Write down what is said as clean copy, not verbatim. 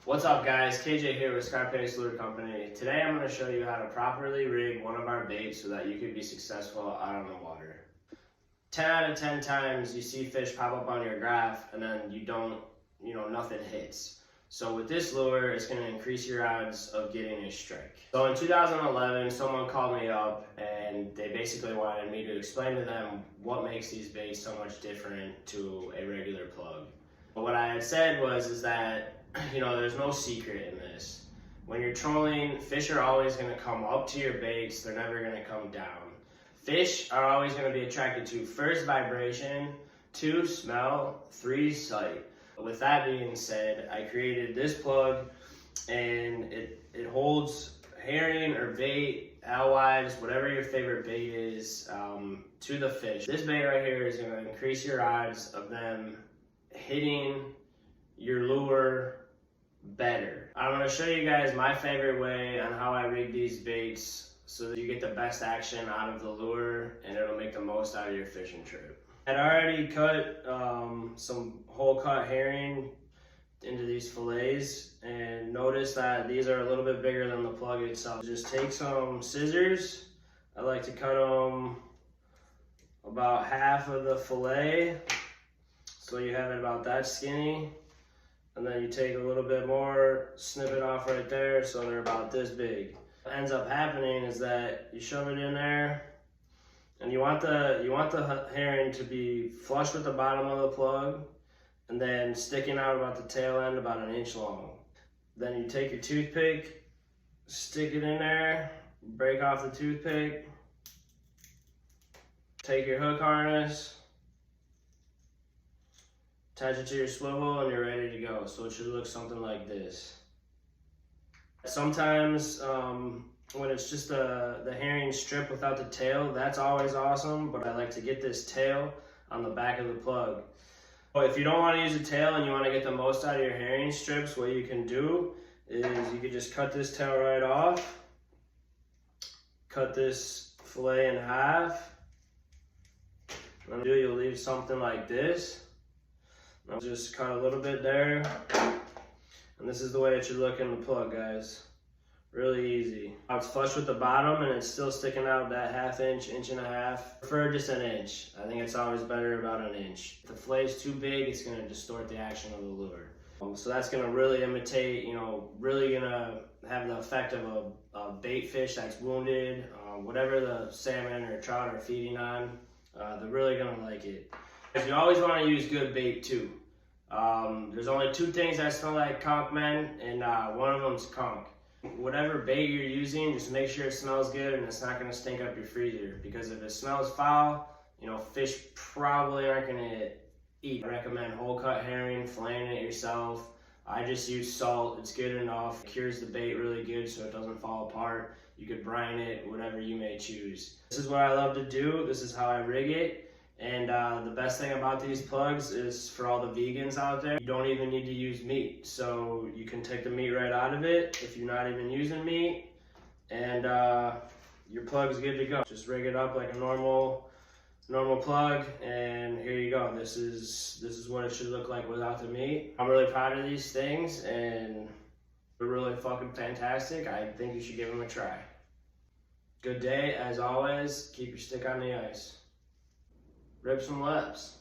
What's up guys, KJ here with Scarpace Lure Company. Today I'm going to show you how to properly rig one of our baits so that you can be successful out on the water. 10 out of 10 times you see fish pop up on your graph and then nothing hits. So with this lure, it's going to increase your odds of getting a strike. So in 2011, someone called me up and they basically wanted me to explain to them what makes these baits so much different to a regular plug. But what I had said is that there's no secret in this. When you're trolling, fish are always going to come up to your baits. They're never going to come down. Fish are always going to be attracted to first vibration, 2 smell, 3 sight. With that being said, I created this plug and it holds herring or bait, alewives, whatever your favorite bait is, to the fish. This bait right here is going to increase your odds of them hitting your lure better. I'm going to show you guys my favorite way on how I rig these baits so that you get the best action out of the lure and it'll make the most out of your fishing trip. I'd already cut some whole cut herring into these fillets, and notice that these are a little bit bigger than the plug itself. Just take some scissors. I like to cut them about half of the fillet, so you have it about that skinny. And then you take a little bit more, snip it off right there, so they're about this big. What ends up happening is that you shove it in there, and you want the herring to be flush with the bottom of the plug, and then sticking out about the tail end about 1 inch long. Then you take your toothpick, stick it in there, break off the toothpick, take your hook harness, attach it to your swivel, and you're ready to go. So it should look something like this. Sometimes when it's just the herring strip without the tail, that's always awesome, but I like to get this tail on the back of the plug. But if you don't want to use a tail and you want to get the most out of your herring strips, what you can do is you can just cut this tail right off, cut this fillet in half, and you'll leave something like this. I'll just cut a little bit there, and this is the way it should look in the plug, guys. Really easy. It's flush with the bottom and it's still sticking out that 1/2 inch, 1.5 inches. Prefer just 1 inch. I think it's always better about 1 inch. If the fillet is too big, it's going to distort the action of the lure. So that's going to really imitate, really going to have the effect of a bait fish that's wounded, whatever the salmon or trout are feeding on. They're really going to like it. You always want to use good bait too. There's only 2 things that smell like conch, men, and one of them is conch. Whatever bait you're using, just make sure it smells good and it's not going to stink up your freezer. Because if it smells foul, fish probably aren't going to eat. I recommend whole cut herring, filleting it yourself. I just use salt, it's good enough. It cures the bait really good so it doesn't fall apart. You could brine it, whatever you may choose. This is what I love to do, this is how I rig it. And the best thing about these plugs is for all the vegans out there, you don't even need to use meat. So you can take the meat right out of it if you're not even using meat, and your plug's good to go. Just rig it up like a normal plug, and here you go. This is what it should look like without the meat. I'm really proud of these things, and they're really fucking fantastic. I think you should give them a try. Good day, as always. Keep your stick on the ice. Rip some lips.